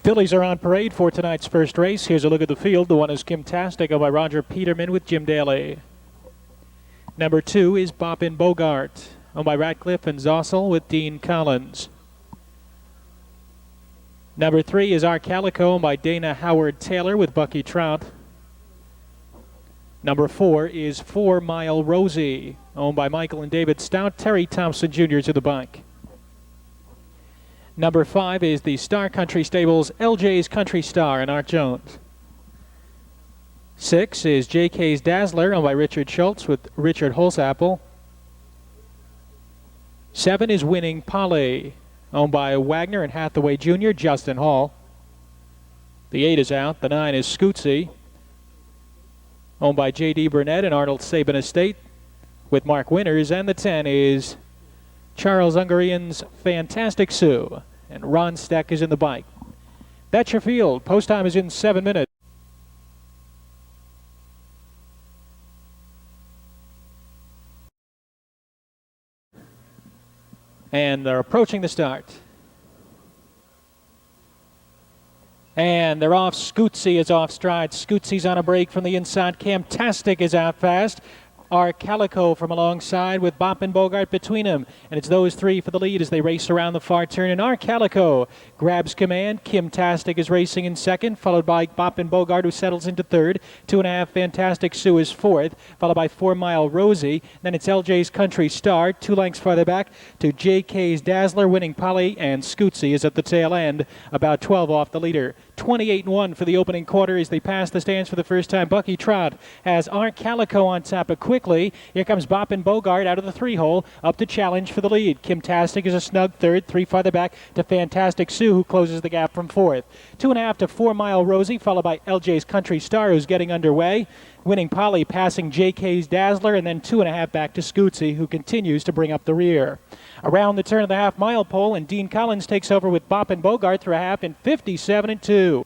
Fillies are on parade for tonight's first race. Here's a look at the field. The one is Kimtastic, owned by Roger Peterman with Jim Daly. Number 2 is Boppin' Bogart, owned by Ratcliffe and Zossel with Dean Collins. Number 3 is Our Calico, owned by Dana Howard Taylor with Bucky Trout. Number 4 is 4 Mile Rosie, owned by Michael and David Stout. Terry Thompson Jr. to the bike. Number 5 is the Star Country Stables LJ's Country Star and Art Jones. 6 is JK's Dazzler, owned by Richard Schultz with Richard Holzapfel. 7 is Winning Polly, owned by Wagner and Hathaway Jr., Justin Hall. The 8 is out. The 9 is Scootsy, owned by J.D. Burnett and Arnold Sabin Estate with Mark Winters. And the 10 is Charles Ungarian's Fantastic Sue, and Ron Steck is in the bike. That's your field. Post time is in 7 minutes. And they're approaching the start. And they're off. Scootsy is off stride. Scootsy's on a break from the inside. Camtastic is out fast. Our Calico from alongside with Boppin' Bogart between them. And it's those three for the lead as they race around the far turn. And Our Calico grabs command. Kimtastic is racing in second, followed by Boppin' Bogart, who settles into third. 2.5 Fantastic Sue is fourth, followed by 4 Mile Rosie. Then it's LJ's Country Star, 2 lengths farther back to JK's Dazzler, Winning Polly, and Scootsy is at the tail end, about 12 off the leader. 28-1 for the opening quarter as they pass the stands for the first time. Bucky Trout has Our Calico on top, but quickly here comes Boppin' Bogart out of the 3-hole up to challenge for the lead. Kimtastic is a snug third, 3 farther back to Fantastic Sue, who closes the gap from fourth. 2.5 to 4 Mile Rosie, followed by LJ's Country Star, who's getting underway. Winning Polly passing JK's Dazzler, and then 2.5 back to Scootsy, who continues to bring up the rear. Around the turn of the half-mile pole, and Dean Collins takes over with Boppin' Bogart through a half in 57-2.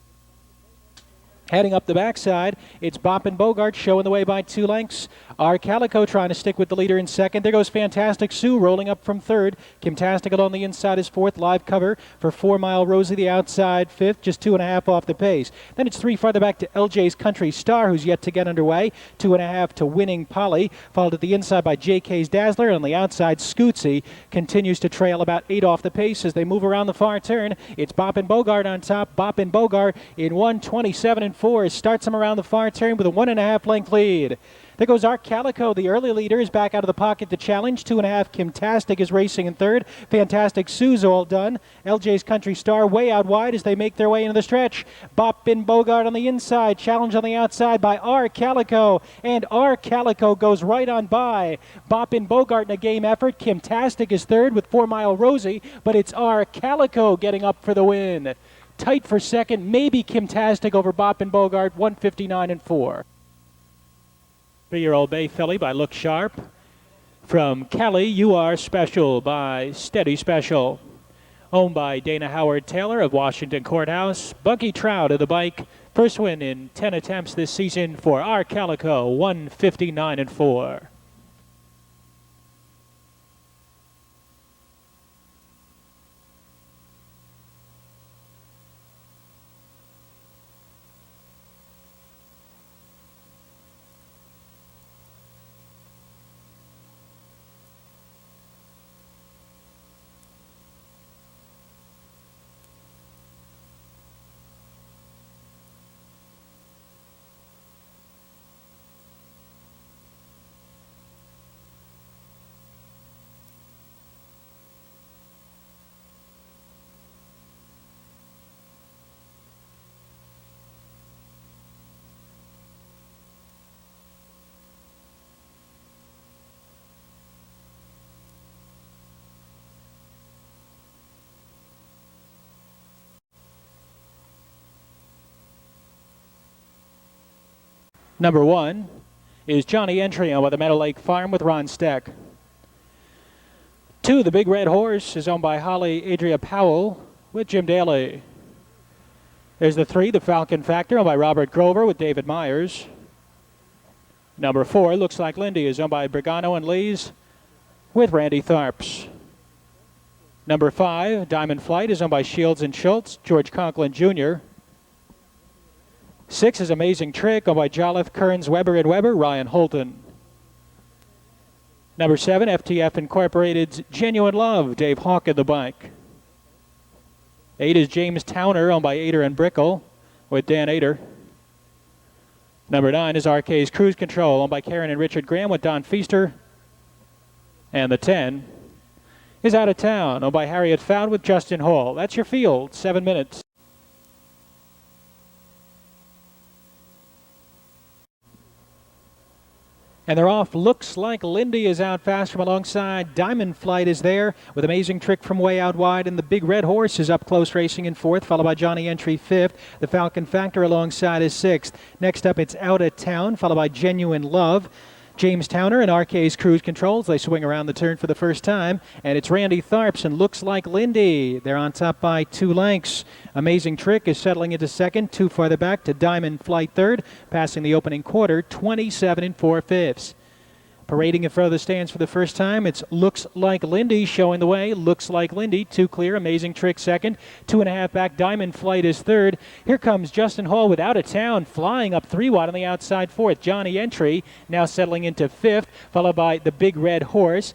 Heading up the backside, it's Boppin' Bogart showing the way by 2 lengths. Our Calico trying to stick with the leader in second. There goes Fantastic Sue rolling up from third. Kimtastic along the inside is fourth. Live cover for 4 Mile Rosie, the outside fifth, just 2.5 off the pace. Then it's 3 farther back to LJ's Country Star, who's yet to get underway. 2.5 to Winning Polly, followed at the inside by JK's Dazzler. On the outside, Scootsy continues to trail about 8 off the pace as they move around the far turn. It's Boppin' Bogart on top. Boppin' Bogart in 1:27.4 starts him around the far turn with a 1.5 length lead. There goes Our Calico, the early leader, is back out of the pocket to challenge. 2.5 Kimtastic is racing in third. Fantastic Sue's all done. LJ's Country Star way out wide as they make their way into the stretch. Boppin' Bogart on the inside, challenge on the outside by Our Calico, and Our Calico goes right on by Boppin' Bogart in a game effort. Kimtastic is third with 4 Mile Rosie, but it's Our Calico getting up for the win. Tight for second, maybe Kimtastic over Boppin' Bogart, 1:59.4. 3-year-old Bay Filly by Look Sharp. From Kelly, You Are Special by Steady Special. Owned by Dana Howard Taylor of Washington Courthouse. Bucky Trout of the bike. First win in 10 attempts this season for Our Calico, 1:59.4. Number 1 is Johnny Entry by the Meadow Lake Farm with Ron Steck. 2, the Big Red Horse, is owned by Holly Adria Powell with Jim Daly. There's the 3, the Falcon Factor, owned by Robert Grover with David Myers. Number 4, Looks Like Lindy, is owned by Brigano and Lees with Randy Tharps. Number 5, Diamond Flight, is owned by Shields and Schultz, George Conklin Jr. 6 is Amazing Trick, owned by Jolliffe, Kearns, Weber and Weber, Ryan Holton. Number 7, FTF Incorporated's Genuine Love, Dave Hawk in the bike. 8 is James Towner, owned by Ader and Brickle, with Dan Ader. Number 9 is RK's Cruise Control, owned by Karen and Richard Graham, with Don Feaster. And the 10 is Out of Town, owned by Harriet Fowd with Justin Hall. That's your field, 7 minutes. And they're off. Looks like Lindy is out fast from alongside. Diamond Flight is there with Amazing Trick from way out wide. And the Big Red Horse is up close racing in 4th, followed by Johnny Entry 5th. The Falcon Factor alongside is 6th. Next up, it's Out of Town, followed by Genuine Love. James Towner and RK's Cruise Controls. They swing around the turn for the first time. And it's Randy Tharps and Looks Like Lindy. They're on top by 2 lengths. Amazing Trick is settling into 2nd, 2 farther back to Diamond Flight 3rd, passing the opening quarter, 27 4/5. Parading in front of the stands for the first time, it's Looks Like Lindy showing the way. Looks Like Lindy, 2 clear. Amazing Trick 2nd, 2.5 back. Diamond Flight is 3rd. Here comes Justin Hall with Out of Town, flying up 3 wide on the outside 4th. Johnny Entry now settling into 5th, followed by the Big Red Horse.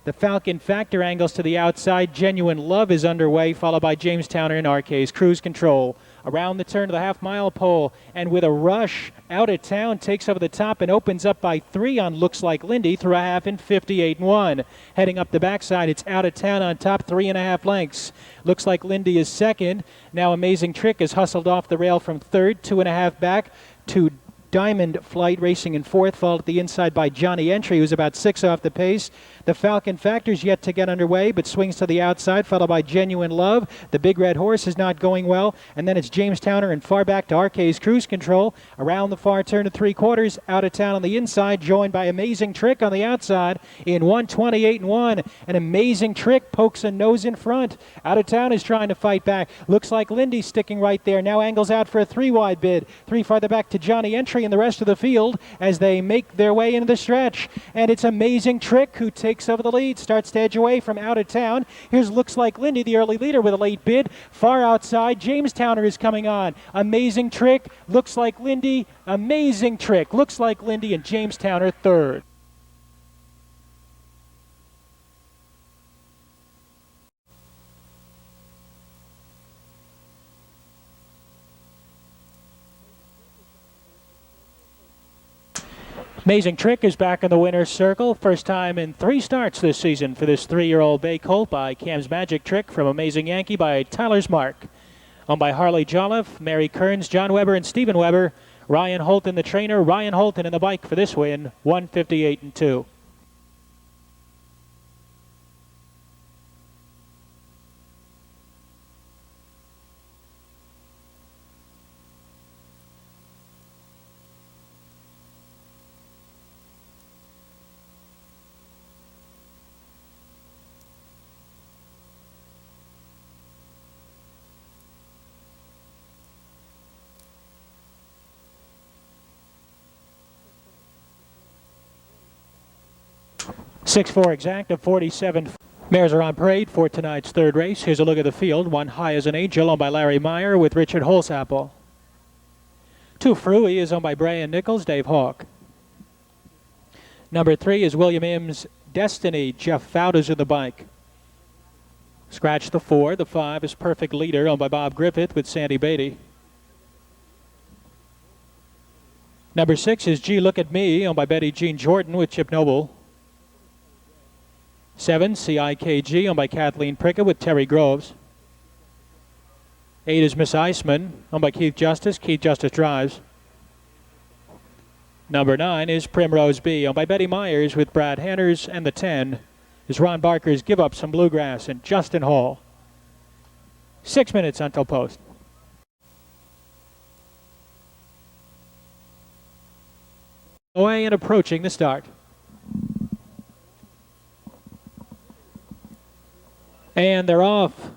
The Falcon Factor angles to the outside. Genuine Love is underway, followed by James Towner and RK's Cruise Control. Around the turn to the half-mile pole, and with a rush, Out of Town takes over the top and opens up by 3 on Looks Like Lindy through a half in 58-1. Heading up the backside, it's Out of Town on top, 3.5 lengths. Looks Like Lindy is 2nd. Now Amazing Trick is hustled off the rail from 3rd, 2.5 back to Diamond Flight racing in 4th, followed at the inside by Johnny Entry, who's about 6 off the pace. The Falcon Factor's yet to get underway, but swings to the outside, followed by Genuine Love. The Big Red Horse is not going well, and then it's James Towner and far back to RK's Cruise Control. Around the far turn to 3/4, Out of Town on the inside, joined by Amazing Trick on the outside in 128-1. An Amazing Trick pokes a nose in front. Out of Town is trying to fight back. Looks like Lindy sticking right there. Now angles out for a 3-wide bid. 3 farther back to Johnny Entry and the rest of the field as they make their way into the stretch. And it's Amazing Trick who takes over the lead, starts to edge away from Out of Town. Here's Looks Like Lindy, the early leader with a late bid. Far outside, James Towner is coming on. Amazing Trick, Looks Like Lindy, Amazing Trick, Looks Like Lindy, and James Towner 3rd. Amazing Trick is back in the winner's circle. First time in 3 starts this season for this 3-year-old bay colt by Cam's Magic Trick from Amazing Yankee by Tyler's Mark. Owned by Harley Jolliffe, Mary Kearns, John Weber, and Stephen Weber. Ryan Holton, the trainer. Ryan Holton in the bike for this win, 158-2. Six-4 exact of 47. Mares are on parade for tonight's 3rd race. Here's a look at the field. 1 High as an Angel, owned by Larry Meyer with Richard Holsapple. 2 Fruey is owned by Brian Nichols, Dave Hawk. Number 3 is William M's Destiny. Jeff Fowd is in the bike. Scratch the 4. The 5 is Perfect Leader, owned by Bob Griffith with Sandy Beatty. Number 6 is Gee Look at Me, owned by Betty Jean Jordan with Chip Noble. 7, CIKG, owned by Kathleen Prickett with Terry Groves. 8 is Miss Iceman, owned by Keith Justice. Keith Justice drives. Number 9 is Primrose B, owned by Betty Myers with Brad Hanners. And the 10 is Ron Barker's Give Up Some Bluegrass and Justin Hall. 6 minutes until post. Away and approaching the start. And they're off.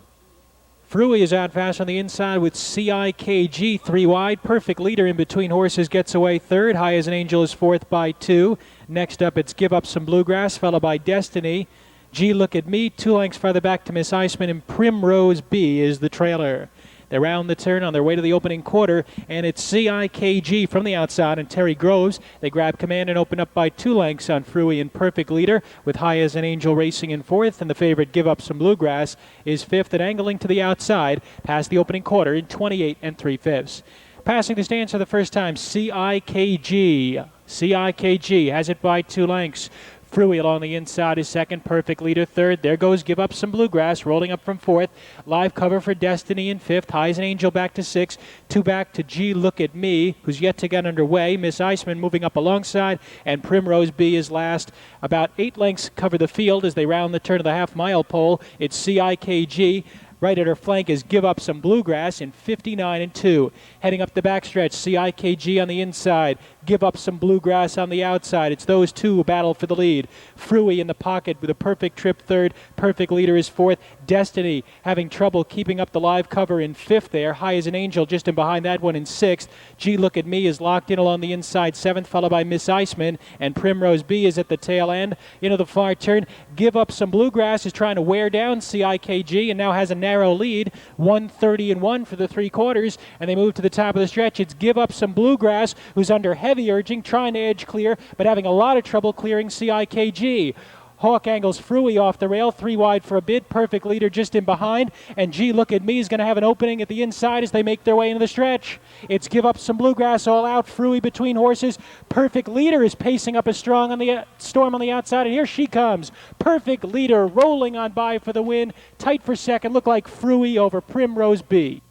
Fruey is out fast on the inside with CIKG 3 wide. Perfect Leader in between horses gets away 3rd. High as an Angel is 4th by 2. Next up, it's Give Up Some Bluegrass, followed by Destiny. Gee, Look at Me, 2 lengths farther back to Miss Iceman, and Primrose B is the trailer. They round the turn on their way to the opening quarter, and it's CIKG from the outside and Terry Groves. They grab command and open up by 2 lengths on Fruey in perfect leader, with High as an Angel racing in 4th, and the favorite Give Up Some Bluegrass is 5th and angling to the outside past the opening quarter in 28 3/5. Passing the stands for the first time, CIKG. CIKG has it by 2 lengths. Fruey along the inside is second, perfect leader third. There goes Give Up Some Bluegrass, rolling up from 4th. Live cover for Destiny in 5th. High as an Angel back to 6th. 2 back to Gee, Look at Me, who's yet to get underway. Miss Iceman moving up alongside, and Primrose B is last. About 8 lengths cover the field as they round the turn of the half-mile pole. It's CIKG. Right at her flank is Give Up Some Bluegrass in 59 2. Heading up the backstretch, CIKG on the inside. Give Up Some Bluegrass on the outside. It's those two who battle for the lead. Fruey in the pocket with a perfect trip third. Perfect leader is 4th. Destiny having trouble keeping up the live cover in 5th there. High as an Angel just in behind that one in 6th. Gee, Look at Me is locked in along the inside 7th, followed by Miss Iceman. And Primrose B is at the tail end. Into the far turn. Give Up Some Bluegrass is trying to wear down CIKG and now has a narrow lead. 1:30-1 for the 3/4. And they move to the top of the stretch. It's Give Up Some Bluegrass, who's under heavy urging, trying to edge clear, but having a lot of trouble clearing CIKG. Hawk angles Fruey off the rail, 3 wide for a bid. Perfect leader just in behind. And Gee, Look at Me is going to have an opening at the inside as they make their way into the stretch. It's Give Up Some Bluegrass all out. Fruey between horses. Perfect leader is pacing up a strong on the storm on the outside. And here she comes. Perfect leader rolling on by for the win. Tight for second. Look like Fruey over Primrose B.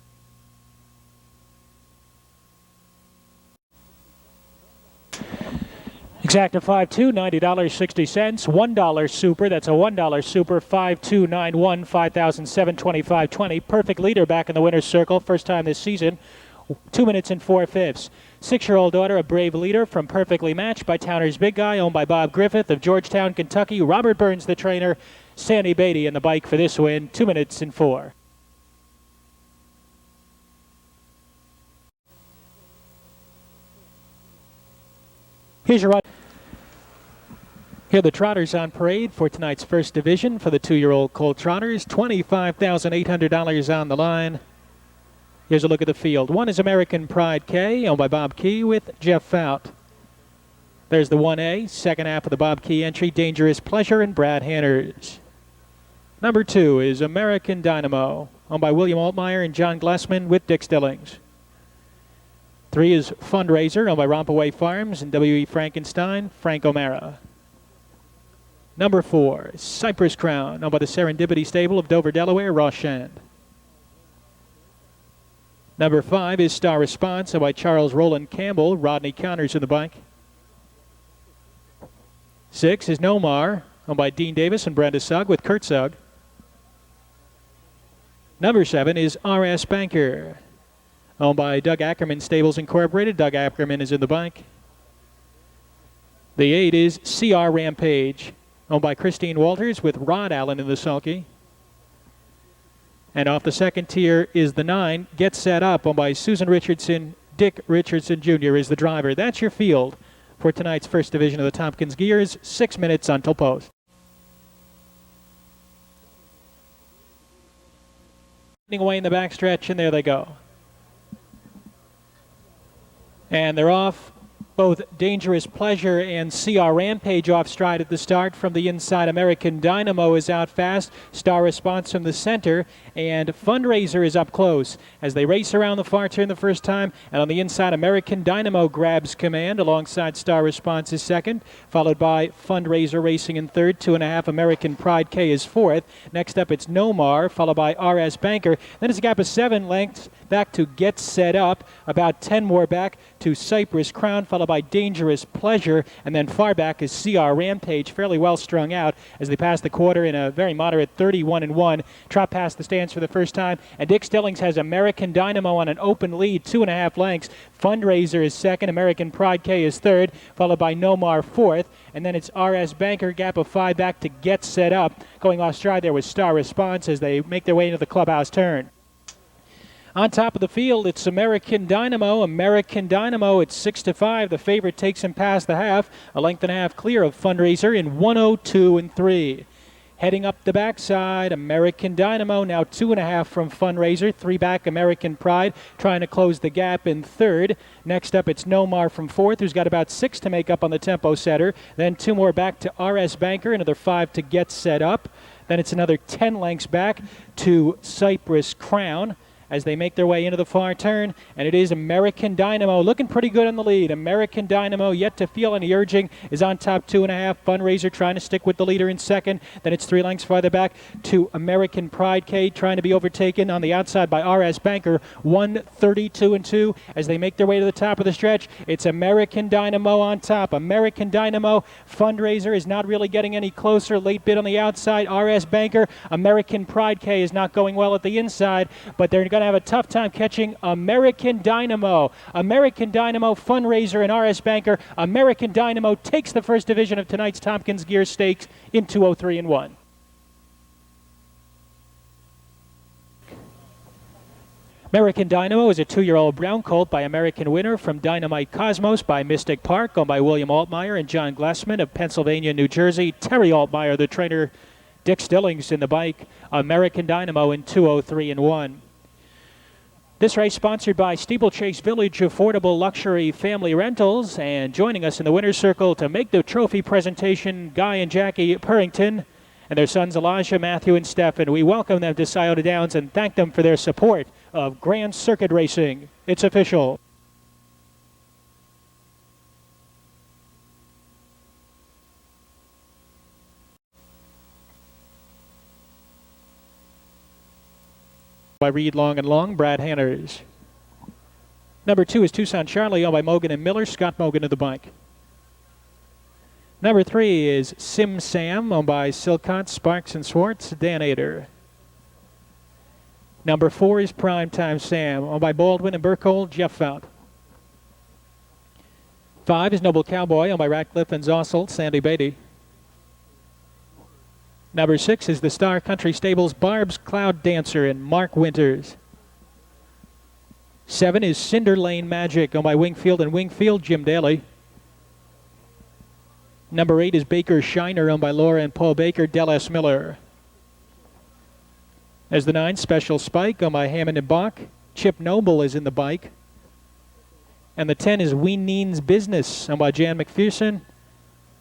Exacta 5-2, $90.60. $1 super. That's a $1 super. 5291, 5,725.20. Perfect leader back in the winner's circle. First time this season. 2 minutes and 4/5. 6-year-old daughter, a brave leader from Perfectly Matched by Towner's Big Guy, owned by Bob Griffith of Georgetown, Kentucky. Robert Burns, the trainer. Sandy Beatty in the bike for this win. 2 minutes and 4. Here's your run. Here are the trotters on parade for tonight's first division for the 2-year-old colt trotters. $25,800 on the line. Here's a look at the field. 1 is American Pride K, owned by Bob Key with Jeff Fout. There's the 1A, second half of the Bob Key entry, Dangerous Pleasure and Brad Hanners. Number 2 is American Dynamo, owned by William Altmeyer and John Glassman with Dick Stillings. 3 is Fundraiser, owned by Rompaway Farms and W.E. Frankenstein, Frank O'Mara. Number 4, Cypress Crown, owned by the Serendipity Stable of Dover, Delaware, Ross Shand. Number 5 is Star Response, owned by Charles Roland Campbell, Rodney Connors in the bike. 6 is Nomar, owned by Dean Davis and Brenda Sugg with Kurt Sugg. Number 7 is R.S. Banker, owned by Doug Ackerman Stables Incorporated. Doug Ackerman is in the bike. The 8 is C.R. Rampage, owned by Christine Walters with Rod Allen in the sulky. And off the second tier is the 9, Get Set Up, owned by Susan Richardson. Dick Richardson Jr. is the driver. That's your field for tonight's first division of the Tompkins Gears. 6 minutes until post. Away in the backstretch, and there they go. And they're off. Both Dangerous Pleasure and CR Rampage off stride at the start. From the inside, American Dynamo is out fast. Star Response from the center. And Fundraiser is up close as they race around the far turn the first time. And on the inside, American Dynamo grabs command alongside Star Response is second, followed by Fundraiser racing in third. 2.5, American Pride K is 4th. Next up, it's Nomar, followed by RS Banker. Then it's a gap of 7 lengths back to Get Set Up. About 10 more back to Cypress Crown, followed by Dangerous Pleasure, and then far back is CR Rampage, fairly well strung out as they pass the quarter in a very moderate 31-1. Trot past the stands for the first time, and Dick Stillings has American Dynamo on an open lead, 2.5 lengths. Fundraiser is second, American Pride K is third, followed by Nomar 4th, and then it's RS Banker, gap of 5 back to Get Set Up. Going off stride there with Star Response as they make their way into the clubhouse turn. On top of the field, it's American Dynamo. American Dynamo at 6-5. The favorite takes him past the half. A length and a half clear of Fundraiser in 1:02 3. Heading up the backside, American Dynamo, now 2.5 from Fundraiser. 3 back, American Pride, trying to close the gap in third. Next up, it's Nomar from fourth, who's got about 6 to make up on the tempo setter. Then 2 more back to RS Banker, another 5 to Get Set Up. Then it's another 10 lengths back to Cypress Crown as they make their way into the far turn, and it is American Dynamo looking pretty good in the lead. American Dynamo, yet to feel any urging, is on top 2.5. Fundraiser trying to stick with the leader in second. Then it's 3 lengths farther back to American Pride K, trying to be overtaken on the outside by RS Banker. 1:32-2 as they make their way to the top of the stretch. It's American Dynamo on top. American Dynamo. Fundraiser is not really getting any closer. Late bit on the outside. RS Banker. American Pride K is not going well at the inside, but they're going to have a tough time catching American Dynamo. American Dynamo, Fundraiser, and RS Banker. American Dynamo takes the first division of tonight's Tompkins Gear Stakes in 2:03-1. American Dynamo is a 2-year-old brown colt by American Winner from Dynamite Cosmos by Mystic Park, owned by William Altmeyer and John Glassman of Pennsylvania, New Jersey. Terry Altmeyer, the trainer. Dick Stillings in the bike. American Dynamo in 2:03-1. This race sponsored by Steeplechase Village Affordable Luxury Family Rentals, and joining us in the winner's circle to make the trophy presentation, Guy and Jackie Purrington and their sons Elijah, Matthew, and Stephen. We welcome them to Scioto Downs and thank them for their support of Grand Circuit Racing. It's official. By Reed Long and Long, Brad Hanners. Number 2 is Tucson Charlie, owned by Mogan and Miller, Scott Mogan of the bike. Number 3 is Sim Sam, owned by Silcott, Sparks and Swartz, Dan Ader. Number 4 is Primetime Sam, owned by Baldwin and Burkhold, Jeff Fount. 5 is Noble Cowboy, owned by Ratcliffe and Zossel, Sandy Beatty. Number 6 is the Star Country Stables Barb's Cloud Dancer and Mark Winters. 7 is Cinder Lane Magic, owned by Wingfield and Wingfield, Jim Daly. Number 8 is Baker Shiner, owned by Laura and Paul Baker, Del S. Miller. As the 9, Special Spike, owned by Hammond and Bach. Chip Noble is in the bike. And the 10 is Weeneen's Business, owned by Jan McPherson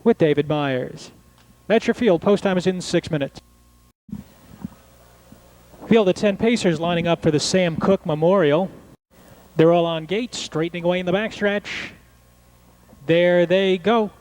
with David Myers. That's your field. Post time is in 6 minutes. Field of 10 pacers lining up for the Sam Cooke Memorial. They're all on gates, straightening away in the backstretch. There they go.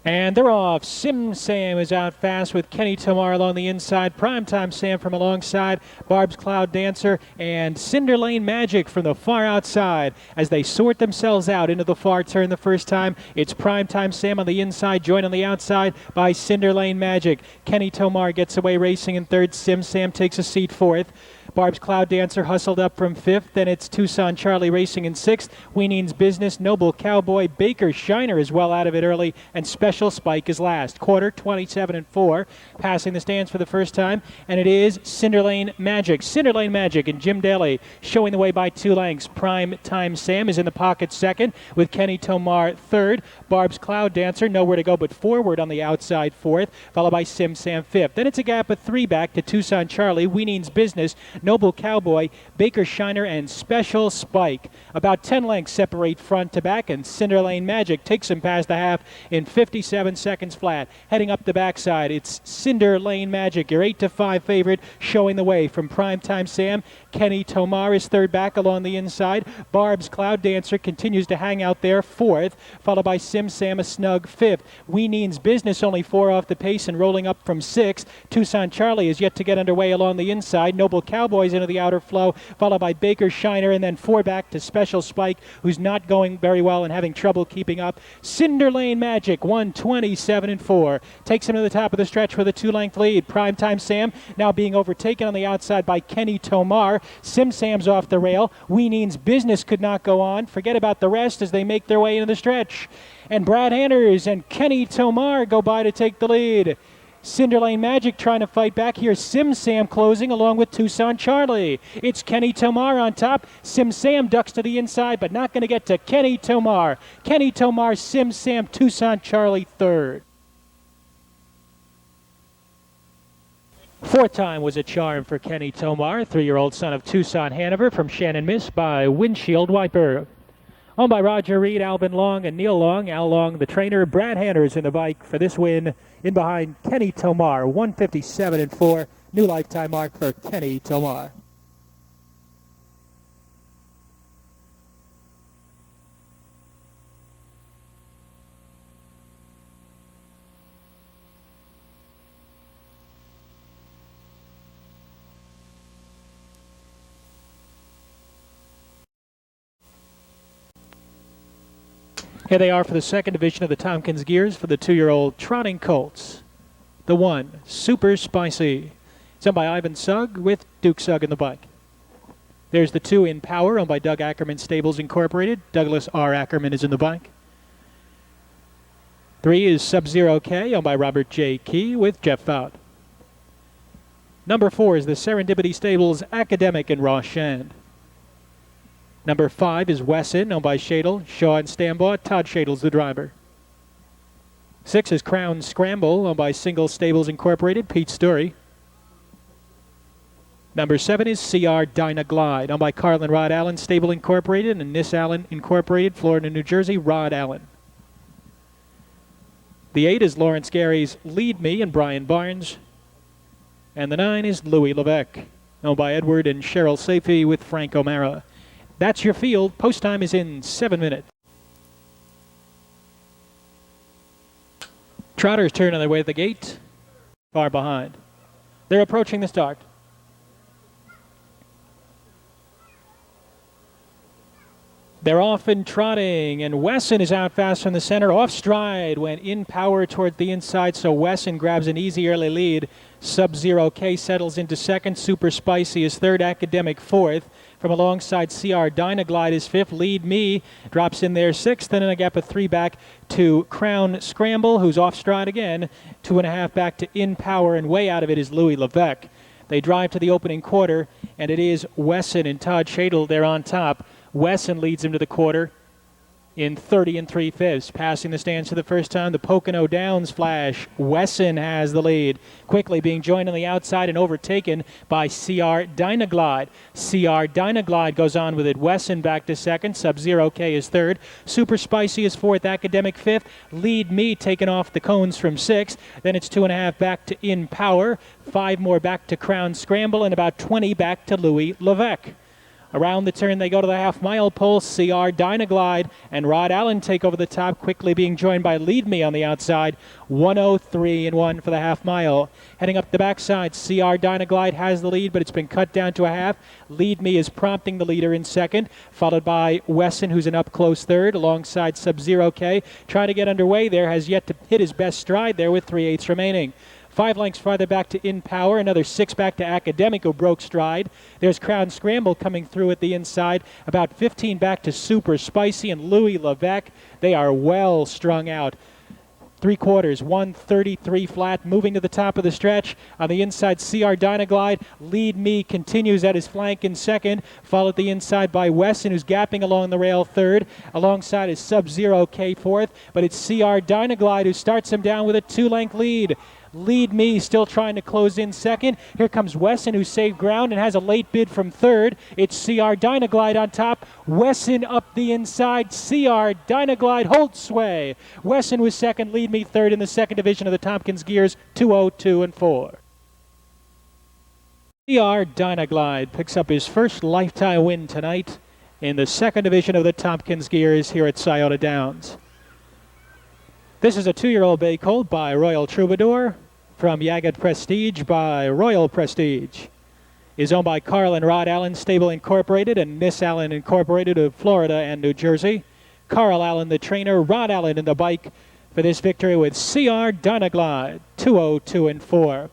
And they're off. Sim Sam is out fast with Kenny Tomar along the inside. Primetime Sam from alongside. Barb's Cloud Dancer and Cinder Lane Magic from the far outside. As they sort themselves out into the far turn the first time, it's Primetime Sam on the inside, joined on the outside by Cinder Lane Magic. Kenny Tomar gets away racing in third. Sim Sam takes a seat fourth. Barb's Cloud Dancer hustled up from fifth. Then it's Tucson Charlie racing in sixth. Weeneen's Business, Noble Cowboy, Baker Shiner is well out of it early, and Special Spike is last. Quarter 27-4, passing the stands for the first time, and it is Cinder Lane Magic. Cinder Lane Magic and Jim Daly showing the way by 2 lengths. Prime Time Sam is in the pocket second with Kenny Tomar third. Barb's Cloud Dancer nowhere to go but forward on the outside fourth, followed by Sim Sam fifth. Then it's a gap of 3 back to Tucson Charlie, Weeneen's Business, Noble Cowboy, Baker Shiner, and Special Spike. About 10 lengths separate front to back, and Cinder Lane Magic takes him past the half in 57 seconds flat. Heading up the backside, it's Cinder Lane Magic, your 8-5 favorite, showing the way from Primetime Sam. Kenny Tomar is third back along the inside. Barb's Cloud Dancer continues to hang out there fourth, followed by Sim Sam a snug fifth. Weeneen's Business only 4 off the pace and rolling up from sixth. Tucson Charlie is yet to get underway along the inside. Noble Cowboys into the outer flow, followed by Baker Shiner, and then 4 back to Special Spike, who's not going very well and having trouble keeping up. Cinder Lane Magic, 1:27-4, takes him to the top of the stretch with a 2-length lead. Primetime Sam now being overtaken on the outside by Kenny Tomar. Sim Sam's off the rail. Weeneen's Business could not go on. Forget about the rest as they make their way into the stretch. And Brad Hanners and Kenny Tomar go by to take the lead. Cinderlane Magic trying to fight back here. Sim Sam closing along with Tucson Charlie. It's Kenny Tomar on top. Sim Sam ducks to the inside, but not going to get to Kenny Tomar. Kenny Tomar, Sim Sam, Tucson Charlie third. Fourth time was a charm for Kenny Tomar, 3-year-old son of Tucson Hanover from Shannon Miss by Windshield Wiper. Owned by Roger Reed, Alvin Long, and Neil Long. Al Long, the trainer. Brad Hanners in the bike for this win. In behind Kenny Tomar, 157-4. New lifetime mark for Kenny Tomar. Here they are for the second division of the Tompkins Gears for the 2-year-old trotting colts. The 1, Super Spicy. It's owned by Ivan Sugg with Duke Sugg in the bike. There's the 2, In Power, owned by Doug Ackerman Stables Incorporated. Douglas R. Ackerman is in the bike. 3 is Sub-Zero K, owned by Robert J. Key with Jeff Fout. Number 4 is the Serendipity Stables Academic in Ross Shand. Number 5 is Wesson, owned by Shadle, Shaw and Stambaugh. Todd Shadle's the driver. 6 is Crown Scramble, owned by Single Stables Incorporated, Pete Story. Number 7 is CR Dyna Glide, owned by Carl and Rod Allen Stable Incorporated and Nis Allen Incorporated, Florida, New Jersey, Rod Allen. The 8 is Lawrence Gary's Lead Me and Brian Barnes. And the 9 is Louis Levesque, owned by Edward and Cheryl Safey with Frank O'Mara. That's your field. Post time is in 7 minutes. Trotters turn on their way to the gate. Far behind. They're approaching the start. They're off and trotting, and Wesson is out fast from the center. Off stride, went In Power toward the inside, so Wesson grabs an easy early lead. Sub-Zero K settles into second. Super Spicy is third. Academic fourth. From alongside CR Dynaglide is fifth. Lead Me drops in there sixth, and then a gap of 3 back to Crown Scramble, who's off stride again. 2.5 back to In Power, and way out of it is Louis Levesque. They drive to the opening quarter, and it is Wesson and Todd Shadle there on top. Wesson leads him to the quarter in 30 3/5. Passing the stands for the first time, the Pocono Downs flash. Wesson has the lead. Quickly being joined on the outside and overtaken by CR Dynaglide. CR Dynaglide goes on with it. Wesson back to second. Sub-Zero K is third. Super Spicy is fourth. Academic fifth. Lead Me taken off the cones from sixth. Then it's 2.5 back to In Power. 5 more back to Crown Scramble, and about 20 back to Louis Levesque. Around the turn, they go to the half-mile pole. CR Dynaglide and Rod Allen take over the top, quickly being joined by Lead Me on the outside. 1:03.1 for the half-mile. Heading up the backside, CR Dynaglide has the lead, but it's been cut down to a half. Lead Me is prompting the leader in second, followed by Wesson, who's an up-close third, alongside Sub-Zero K. Trying to get underway there, has yet to hit his best stride there with 3/8 remaining. 5 lengths farther back to In Power, another 6 back to Academic, who broke stride. There's Crown Scramble coming through at the inside, about 15 back to Super Spicy and Louis Levesque. They are well strung out. 3/4, 1:33 flat, moving to the top of the stretch. On the inside, CR Dynaglide. Lead Me continues at his flank in second, followed the inside by Wesson, who's gapping along the rail third. Alongside is Sub-Zero K fourth, but it's CR Dynaglide who starts him down with a 2-length lead. Lead Me still trying to close in second. Here comes Wesson, who saved ground and has a late bid from third. It's CR Dynaglide on top. Wesson up the inside. CR Dynaglide holds sway. Wesson was second. Lead Me third in the second division of the Tompkins Gears, 2:02.4. CR Dynaglide picks up his first lifetime win tonight in the second division of the Tompkins Gears here at Scioto Downs. This is a 2-year-old bay colt by Royal Troubadour from Yagat Prestige by Royal Prestige. Is owned by Carl and Rod Allen Stable Incorporated and Nis Allen Incorporated of Florida and New Jersey. Carl Allen the trainer, Rod Allen in the bike for this victory with CR Dynaglide, 2:02.4.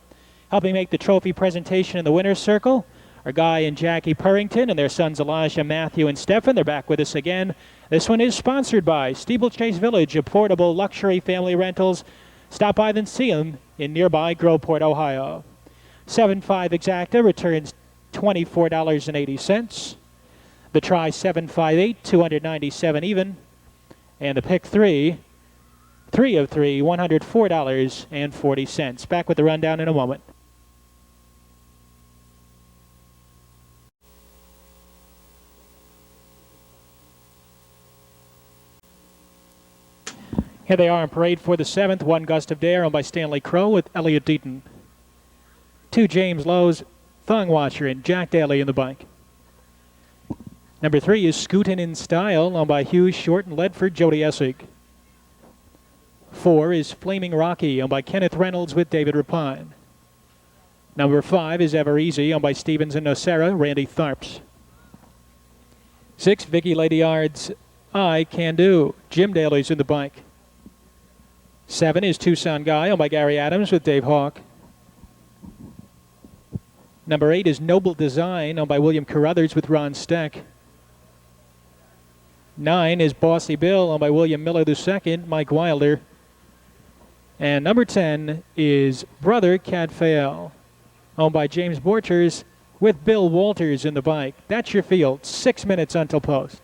Helping make the trophy presentation in the winner's circle are Guy and Jackie Purrington and their sons Elijah, Matthew, and Stephen. They're back with us again. This one is sponsored by Steeplechase Village, affordable luxury family rentals Stop by and see them in nearby Groveport, Ohio. 7.5 exacta returns $24.80. The try 7.58, 297 even. And the pick 3 of 3, $104.40. Back with the rundown in a moment. Here they are in parade for the 7th. 1 Gust of Dare, owned by Stanley Crow with Elliott Deaton. 2 James Lowe's, Thong Watcher, and Jack Daly in the bike. Number 3 is Scootin' in Style, owned by Hughes Short and Ledford, Jody Essig. 4 is Flaming Rocky, owned by Kenneth Reynolds with David Rapine. Number 5 is Ever Easy, owned by Stevens and Nocera, Randy Tharps. 6, Vicky Ladyard's I Can Do, Jim Daly's in the bike. 7 is Tucson Guy, owned by Gary Adams with Dave Hawk. Number 8 is Noble Design, owned by William Carruthers with Ron Steck. 9 is Bossy Bill, owned by William Miller II, Mike Wilder. And number 10 is Brother Cadfael, owned by James Borchers with Bill Walters in the bike. That's your field. 6 minutes until post.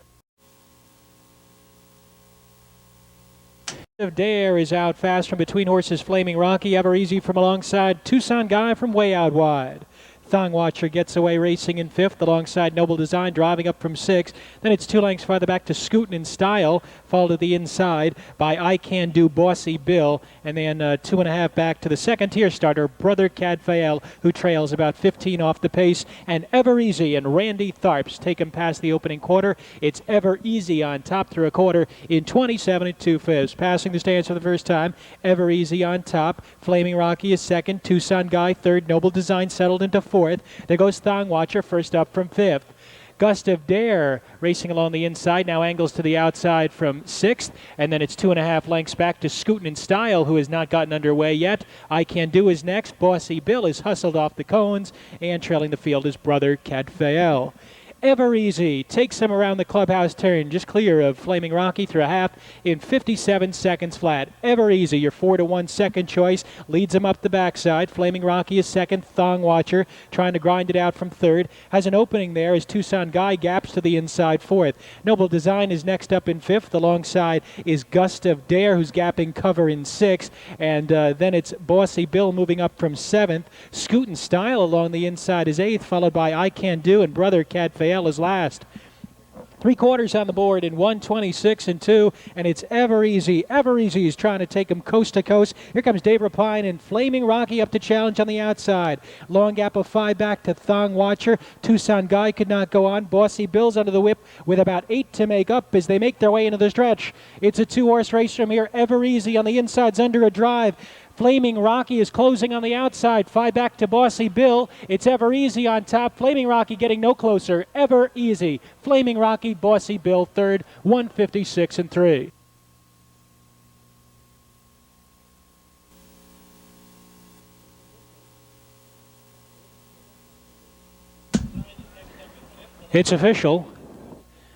Of Dare is out fast from between horses. Flaming Rocky, Ever Easy from alongside Tucson Guy from way out wide. Thong Watcher gets away racing in 5th alongside Noble Design, driving up from 6th. Then it's 2 lengths farther back to Scootin' in Style, followed to the inside by I Can Do, Bossy Bill, and then 2.5 back to the second tier starter, Brother Cadfael, who trails about 15 off the pace, and Ever Easy and Randy Tharps take him past the opening quarter. It's Ever Easy on top through a quarter in 27 2/5. Passing the stands for the first time, Ever Easy on top. Flaming Rocky is second, Tucson Guy third, Noble Design settled into 4th. There goes Thong Watcher first up from 5th. Gust of Dare racing along the inside, now angles to the outside from 6th, and then it's 2.5 lengths back to Scootin' in Style, who has not gotten underway yet. I Can Do is next. Bossy Bill is hustled off the cones, and trailing the field is Brother Cadfael. Ever Easy takes him around the clubhouse turn, just clear of Flaming Rocky through a half in 57 seconds flat. Ever Easy, your 4-1 second choice, leads him up the backside. Flaming Rocky is second. Thong Watcher trying to grind it out from 3rd. Has an opening there as Tucson Guy gaps to the inside 4th. Noble Design is next up in 5th. Alongside is Gust of Dare, who's gapping cover in 6th. And then it's Bossy Bill moving up from 7th. Scootin' Style along the inside is 8th, followed by I Can Do and Brother Cadfael is last. 3/4 on the board in 1:26 and 2, and it's Ever Easy. Ever Easy is trying to take him coast to coast. Here comes Dave Rapine and Flaming Rocky up to challenge on the outside. Long gap of 5 back to Thong Watcher. Tucson Guy could not go on. Bossy Bill's under the whip with about 8 to make up as they make their way into the stretch. It's a 2-horse race from here. Ever Easy on the inside's under a drive. Flaming Rocky is closing on the outside. 5 back to Bossy Bill. It's Ever Easy on top. Flaming Rocky getting no closer. Ever Easy. Flaming Rocky, Bossy Bill third, 1:56 and 3. It's official.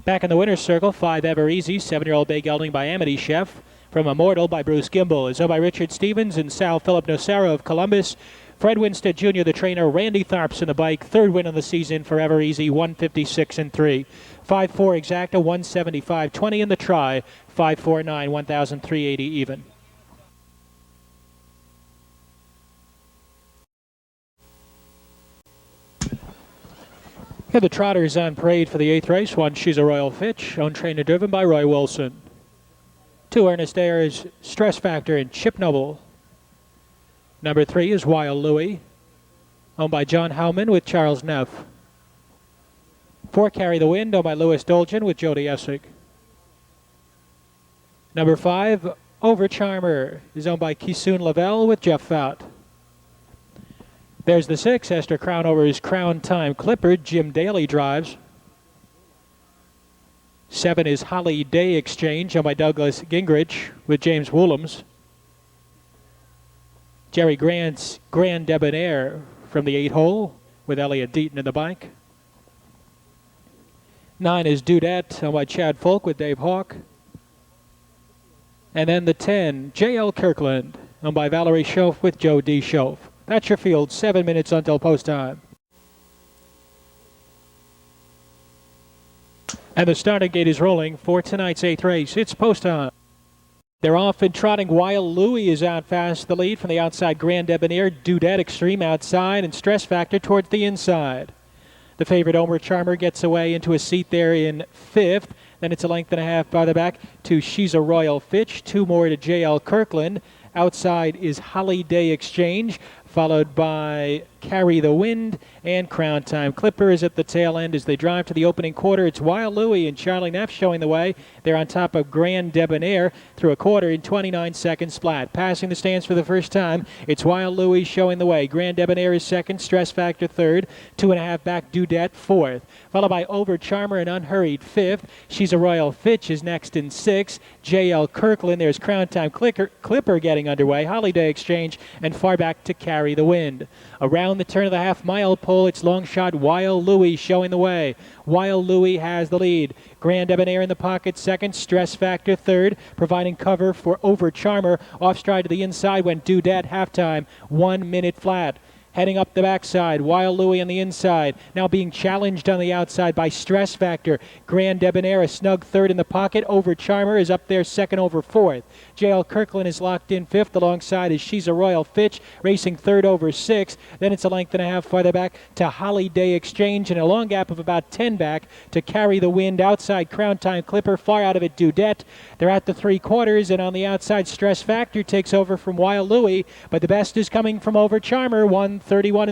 Back in the winner's circle, 5 Ever Easy, 7-year-old bay gelding by Amity Chef. From Immortal by Bruce Gimbel is owned by Richard Stevens and Sal Philip Nocera of Columbus. Fred Winstead Jr., the trainer. Randy Tharps in the bike. 3rd win of the season for Ever Easy, 1:56 and 3. 5-4 exacta, 175.20 in the try. 5-4-9, 1,380 even. Here the trotters on parade for the 8th race. 1 She's a Royal Fitch, owned, trained and driven by Roy Wilson. 2 Ernest Ayers, Stress Factor and Chip Noble. Number 3 is Wild Louie, owned by John Howman with Charles Neff. 4 Carry the Wind, owned by Louis Dolgen with Jody Essig. Number 5 Overcharmer is owned by Kisoon Lavelle with Jeff Fout. There's the 6 Esther Crownover's Crown Time Clipper, Jim Daly drives. 7 is Holly Day Exchange, owned by Douglas Gingrich with James Woolams. Jerry Grant's Grand Debonair from the 8 hole with Elliott Deaton in the bike. 9 is Dudette, owned by Chad Folk with Dave Hawk. And then the 10, J.L. Kirkland, owned by Valerie Schoaf with Joe D. Schoaf. That's your field, 7 minutes until post time. And the starting gate is rolling for tonight's 8th race. It's post time. They're off and trotting. Wild Louie is out fast. The lead from the outside, Grand Debonair, Dudette Extreme outside, and Stress Factor towards the inside. The favorite, Omer Charmer, gets away into a seat there in 5th. Then it's a length and a half by the back to She's a Royal Fitch. 2 more to J.L. Kirkland. Outside is Holiday Exchange, followed by Carry the Wind, and Crown Time Clipper is at the tail end as they drive to the opening quarter. It's Wild Louie and Charlie Neff showing the way. They're on top of Grand Debonair through a quarter in 29 seconds flat. Passing the stands for the first time, it's Wild Louie showing the way. Grand Debonair is second, Stress Factor third, 2.5 back Dudette fourth, followed by Over Charmer and Unhurried fifth. She's a Royal Fitch is next in sixth. J.L. Kirkland, there's Crown Time Clipper getting underway. Holiday Exchange, and far back to Carry the Wind. Around the turn of the half-mile pole, it's long shot Wild Louie showing the way. Wild Louie has the lead. Grand Debonair in the pocket second, Stress Factor third, providing cover for Over Charmer. Off stride to the inside went Dudette, halftime, 1 minute flat. Heading up the backside, Wild Louie on the inside. Now being challenged on the outside by Stress Factor. Grand Debonair, a snug third in the pocket. Over Charmer is up there second over fourth. J.L. Kirkland is locked in fifth. Alongside is She's a Royal Fitch, racing third over sixth. Then it's a length and a half farther back to Holiday Exchange, and a long gap of about 10 back to Carry the Wind. Outside, Crown Time Clipper. Far out of it, Dudette. They're at the 3/4, and on the outside, Stress Factor takes over from Wild Louie, but the best is coming from Over Charmer, 1:31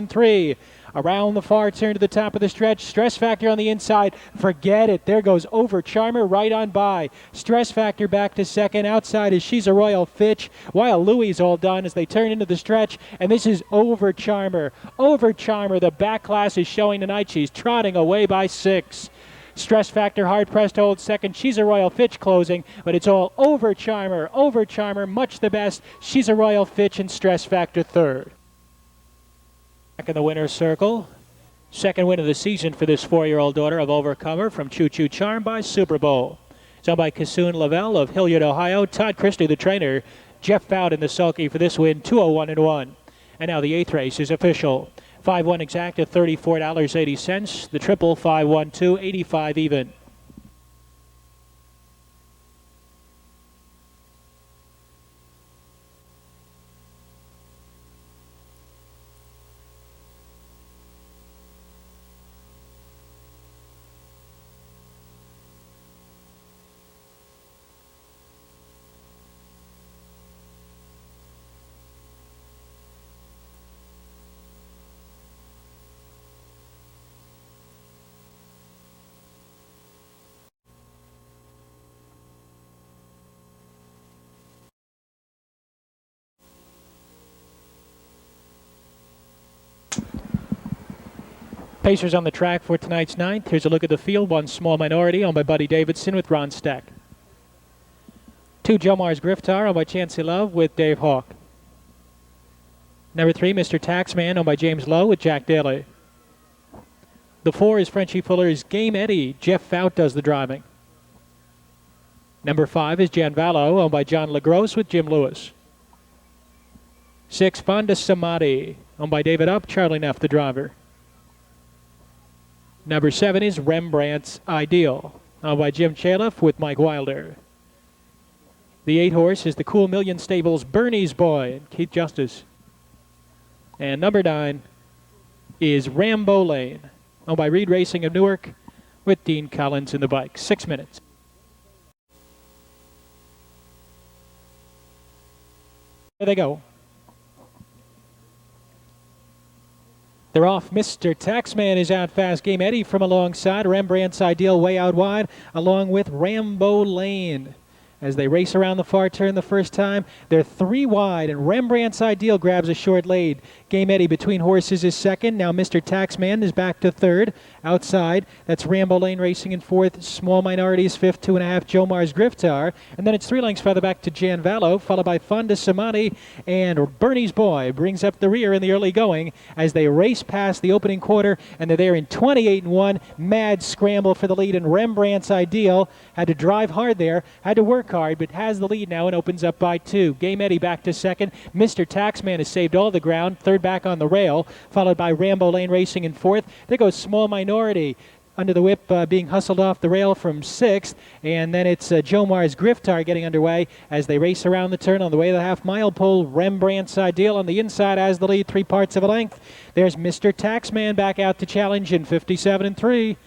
3. Around the far turn to the top of the stretch, Stress Factor on the inside. Forget it. There goes Over Charmer right on by. Stress Factor back to second. Outside is She's a Royal Fitch. Wild Louie's all done as they turn into the stretch, and this is Over Charmer. Over Charmer, the back class is showing tonight. She's trotting away by 6. Stress Factor hard-pressed to hold second. She's a Royal Fitch closing, but it's all Over Charmer. Over Charmer, much the best. She's a Royal Fitch and Stress Factor third. Back in the winner's circle. Second win of the season for this 4-year-old daughter of Overcomer from Choo Choo Charm by Super Bowl. It's owned by Kassoon Lavelle of Hilliard, Ohio. Todd Christie, the trainer. Jeff Bowden, the sulky, for this win, 201-1. And now the 8th race is official. 5-1 exact at $34.80. The triple 5-1-2, 85 even. Pacers on the track for tonight's 9th. Here's a look at the field. 1 small minority owned by Buddy Davidson with Ron Steck. 2 Jomar's Griftar owned by Chancey Love with Dave Hawk. Number 3 Mr. Taxman owned by James Lowe with Jack Daly. The 4 is Frenchie Fuller's Game Eddie. Jeff Fout does the driving. Number 5 is Jan Vallo owned by John LaGrosse with Jim Lewis. 6 Fonda Samadi owned by David Up, Charlie Neff the driver. Number 7 is Rembrandt's Ideal, owned by Jim Chaliff with Mike Wilder. The 8 horse is the Cool Million Stables Bernie's Boy and Keith Justice. And number 9 is Rambo Lane, owned by Reed Racing of Newark with Dean Collins in the bike. 6 minutes. There they go. They're off. Mr. Taxman is out fast. Game Eddie from alongside. Rembrandt's Ideal way out wide, along with Rambo Lane. As they race around the far turn the first time, they're 3 wide, and Rembrandt's Ideal grabs a short lead. Game Eddie between horses is second. Now Mr. Taxman is back to third. Outside, that's Rambo Lane racing in fourth. Small minorities fifth, 2.5 Jomar's Griftar. And then it's 3 lengths further back to Jan Vallo, followed by Fonda Samani, and Bernie's Boy brings up the rear in the early going as they race past the opening quarter, and they're there in 28-1. Mad scramble for the lead, and Rembrandt's Ideal had to drive hard there, had to work scorecard, but has the lead now and opens up by 2. Game Eddie back to second. Mr. Taxman has saved all the ground. Third back on the rail, followed by Rambo Lane Racing in fourth. There goes Small Minority under the whip, being hustled off the rail from 6th. And then it's Jomar's Griftar getting underway as they race around the turn on the way to the half-mile pole. Rembrandt's Ideal on the inside has the lead, 3 parts of a length. There's Mr. Taxman back out to challenge in 57 3.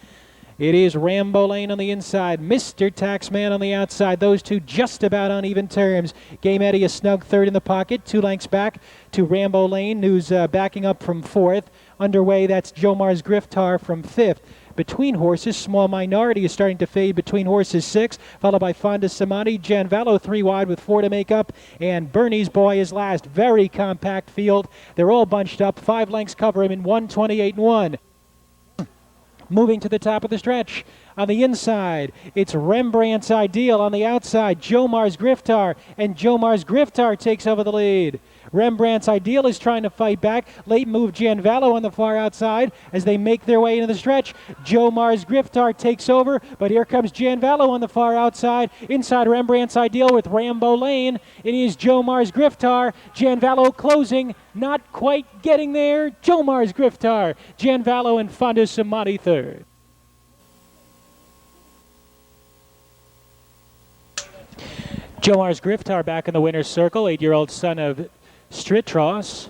It is Rambo Lane on the inside, Mr. Taxman on the outside. Those two just about on even terms. Game Eddie a snug third in the pocket, 2 lengths back to Rambo Lane, who's backing up from 4th. Underway, that's Jomar's Griftar from 5th. Between horses, Small Minority is starting to fade between horses 6, followed by Fonda Samani. Janvallo 3 wide with 4 to make up, and Bernie's Boy is last. Very compact field. They're all bunched up. 5 lengths cover him in 1:28.1. Moving to the top of the stretch. On the inside, it's Rembrandt's Ideal. On the outside, Jomar's Griftar, and Jomar's Griftar takes over the lead. Rembrandt's Ideal is trying to fight back. Late move Gianvallo on the far outside as they make their way into the stretch. Jomar's Griftar takes over, but here comes Gianvallo on the far outside. Inside Rembrandt's Ideal with Rambo Lane. It is Jomar's Griftar. Gianvallo closing, not quite getting there. Jomar's Griftar. Gianvallo and Fonda Samani third. Jomar's Griftar back in the winner's circle, 8-year-old son of Stritros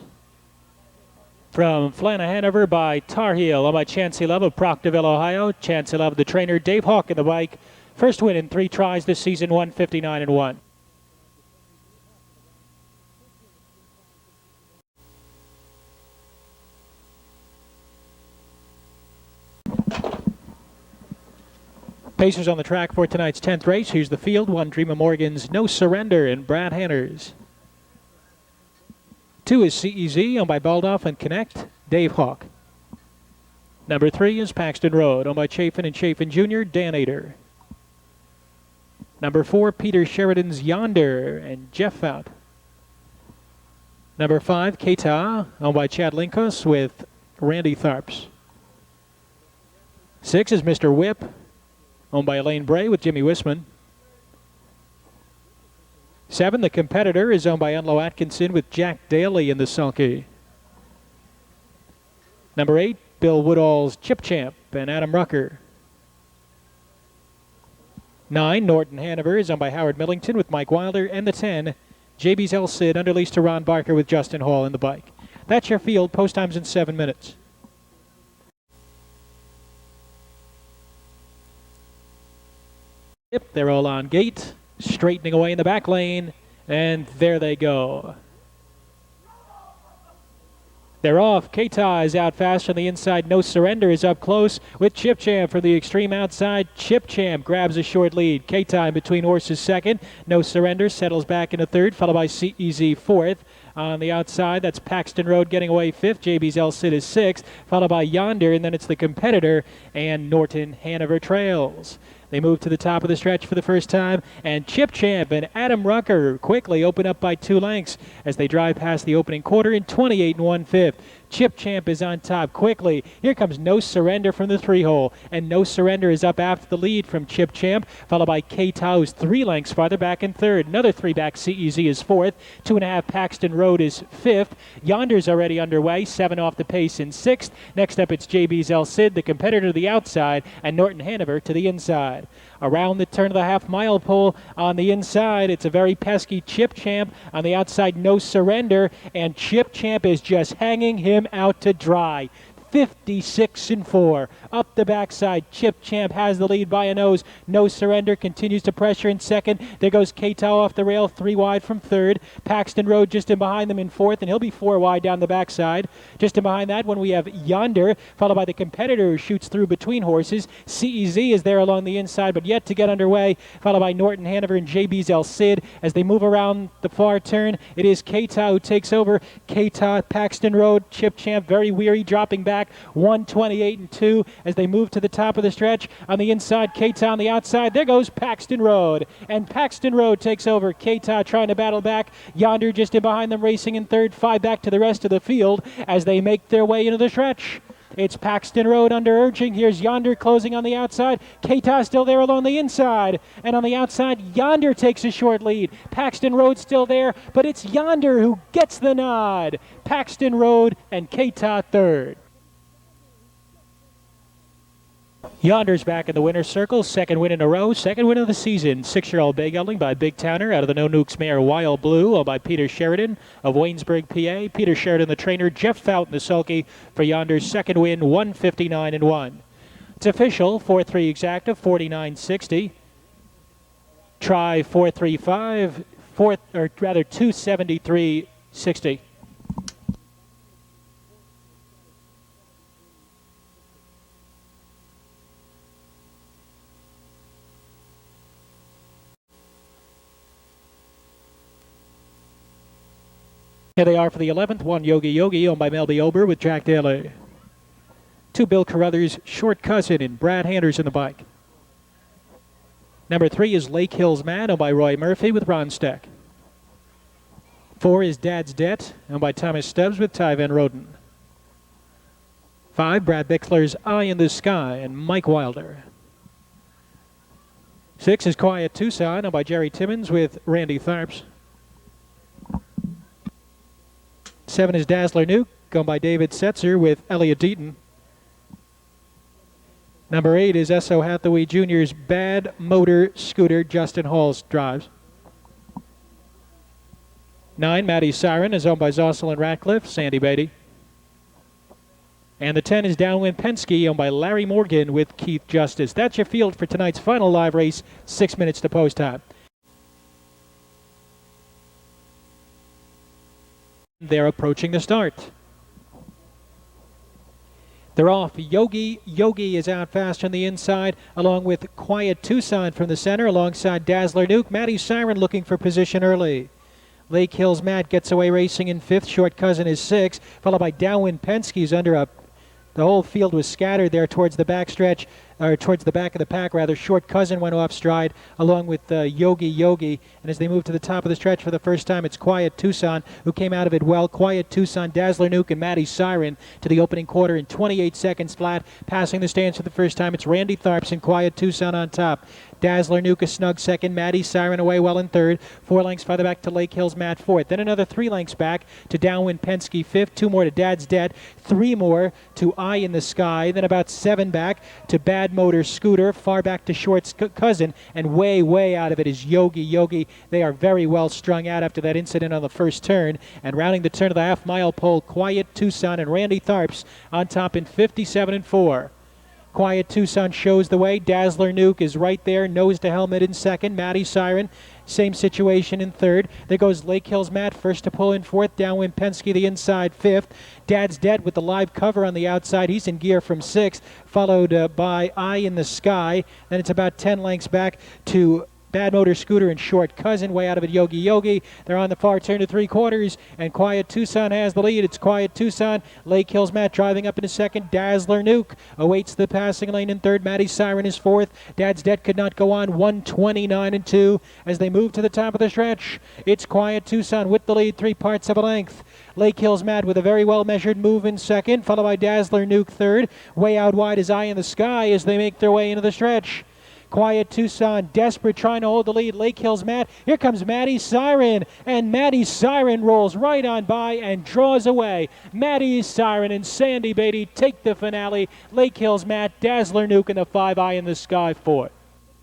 from Flana-Hanover by Tar Heel, on by Chancey Love of Proctorville, Ohio. Chancey Love, the trainer. Dave Hawk in the bike. First win in 3 tries this season, 159-1. Pacers on the track for tonight's 10th race. Here's the field. 1, Dream of Morgan's No Surrender and Brad Hanners. 2 is CEZ, owned by Baldoff and Connect, Dave Hawk. Number 3 is Paxton Road, owned by Chafin and Chafin Jr., Dan Ader. Number 4, Peter Sheridan's Yonder and Jeff Fout. Number 5, Keita, owned by Chad Linkos with Randy Tharps. 6 is Mr. Whip, owned by Elaine Bray with Jimmy Wisman. 7, The Competitor, is owned by Unlo Atkinson with Jack Daly in the sulky. Number 8, Bill Woodall's Chip Champ and Adam Rucker. 9, Norton Hanover, is owned by Howard Millington with Mike Wilder. And the 10, JB's El Cid, under lease to Ron Barker with Justin Hall in the bike. That's your field. Post times in 7 minutes. Yep, they're all on gate, straightening away in the back lane, and there they go. They're off. Keita is out fast on the inside. No Surrender is up close with Chip Champ from the extreme outside. Chip Champ grabs a short lead. Keita in between horses second. No Surrender settles back into third, followed by CEZ fourth. On the outside, that's Paxton Road getting away fifth. JB's El Cid is sixth, followed by Yonder, and then it's The Competitor and Norton Hanover trails. They move to the top of the stretch for the first time, and Chip Champ and Adam Rucker quickly open up by 2 lengths as they drive past the opening quarter in 28 1/5. Chip Champ is on top quickly. Here comes No Surrender from the 3-hole, and No Surrender is up after the lead from Chip Champ, followed by Keita, who's 3 lengths farther back in third. Another 3 back, CEZ is fourth. 2.5 Paxton Road is fifth. Yonder's already underway, 7 off the pace in sixth. Next up, it's JB's El Cid, The Competitor to the outside, and Norton Hanover to the inside. Around the turn of the half-mile pole on the inside, it's a very pesky Chip Champ. On the outside, No Surrender, and Chip Champ is just hanging him out to dry. 56-4. Up the backside, Chip Champ has the lead by a nose. No Surrender continues to pressure in second. There goes Keita off the rail, 3 wide from third. Paxton Road just in behind them in fourth, and he'll be 4 wide down the backside. Just in behind that one, we have Yonder, followed by The Competitor, who shoots through between horses. CEZ is there along the inside, but yet to get underway, followed by Norton Hanover and JB's El Cid. As they move around the far turn, it is Keita who takes over. Keita, Paxton Road, Chip Champ very weary, dropping back 1:28-2 as they move to the top of the stretch. On the inside, Keita on the outside. There goes Paxton Road, and Paxton Road takes over. Keita trying to battle back. Yonder just in behind them, racing in third. 5 back to the rest of the field as they make their way into the stretch. It's Paxton Road under urging. Here's Yonder closing on the outside. Keita still there along the inside. And on the outside, Yonder takes a short lead. Paxton Road still there, but it's Yonder who gets the nod. Paxton Road and Keita third. Yonder's back in the winner's circle, second win in a row, second win of the season. 6-year-old bay gelding by Big Towner out of the No Nukes mare Wild Blue, owned by Peter Sheridan of Waynesburg, PA. Peter Sheridan, the trainer. Jeff Fountain, the sulky, for Yonder's second win, 159-1. It's official, 4-3 exacta, 49.60. Try 435, or rather 273.60. Here they are for the 11th. 1 Yogi Yogi, owned by Melby Ober with Jack Daly. 2 Bill Carruthers, Short Cousin, and Brad Anderson the bike. Number 3 is Lake Hills Man, owned by Roy Murphy with Ron Steck. 4 is Dad's Debt, owned by Thomas Stubbs with Ty Van Roden. 5, Brad Bickler's Eye in the Sky and Mike Wilder. 6 is Quiet Tucson, owned by Jerry Timmons with Randy Tharps. 7 is Dazzler Nuke, owned by David Setzer with Elliot Deaton. Number 8 is S.O. Hathaway Jr.'s Bad Motor Scooter, Justin Halls drives. 9, Maddie Siren, is owned by Zossel and Ratcliffe, Sandy Beatty. And the 10 is Downwind Penske, owned by Larry Morgan with Keith Justice. That's your field for tonight's final live race, 6 minutes to post time. They're approaching the start. They're off. Yogi Yogi is out fast on the inside, along with Quiet Tucson from the center, alongside Dazzler Nuke. Maddie Siren looking for position early. Lake Hills Matt gets away racing in 5th. Short Cousin is 6th, followed by Downwind Penske's under up. The whole field was scattered there towards the backstretch, or towards the back of the pack, rather. Short Cousin went off stride, along with Yogi Yogi. And as they move to the top of the stretch for the first time, it's Quiet Tucson, who came out of it well. Quiet Tucson, Dazzler Nuke, and Maddie Siren to the opening quarter in 28 seconds flat. Passing the stands for the first time, it's Randy Tharps and Quiet Tucson on top. Dazzler Nuke a snug second. Maddie Siren away well in third. 4 lengths farther back to Lake Hills Matt fourth. Then another 3 lengths back to Downwind Penske fifth. 2 more to Dad's Debt. 3 more to Eye in the Sky. Then about 7 back to Bad Motor Scooter. Far back to Short's Cousin. And way out of it is Yogi Yogi. They are very well strung out after that incident on the first turn. And rounding the turn of the half-mile pole, Quiet Tucson and Randy Tharps on top in 57-4. Quiet Tucson shows the way. Dazzler Nuke is right there, nose to helmet in second. Maddie Siren, same situation in third. There goes Lake Hills Matt, first to pull in fourth. Downwind Penske, the inside fifth. Dad's Debt with the live cover on the outside. He's in gear from sixth, followed by Eye in the Sky. Then it's about 10 lengths back to Bad Motor Scooter and Short Cousin. Way out of it, Yogi Yogi. They're on the far turn to 3/4, and Quiet Tucson has the lead. It's Quiet Tucson. Lake Hills Matt driving up into second. Dazzler Nuke awaits the passing lane in third. Maddie Siren is fourth. Dad's Debt could not go on. 129-2 as they move to the top of the stretch. It's Quiet Tucson with the lead, 3 parts of a length. Lake Hills Matt with a very well-measured move in second, followed by Dazzler Nuke third. Way out wide is Eye in the Sky as they make their way into the stretch. Quiet Tucson, desperate, trying to hold the lead. Lake Hills Matt. Here comes Maddie Siren, and Maddie Siren rolls right on by and draws away. Maddie Siren and Sandy Beatty take the finale. Lake Hills Matt, Dazzler Nuke, and the 5 Eye in the Sky fourth.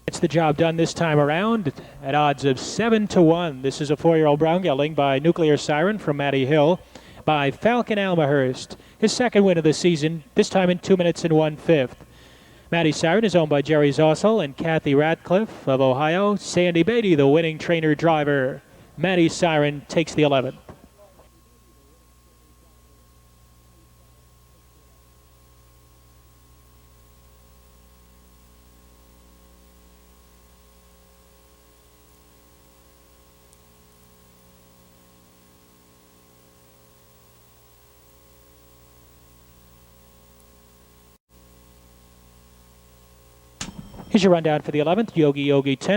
It's the job done this time around at odds of 7-1. This is a 4-year-old brown gelding by Nuclear Siren from Matty Hill by Falcon Almahurst. His second win of the season, this time in 2 minutes and 1/5. Maddie Siren is owned by Jerry Zossel and Kathy Ratcliffe of Ohio. Sandy Beatty, the winning trainer driver. Maddie Siren takes the 11th. Here's your rundown for the 11th. Yogi Yogi 10.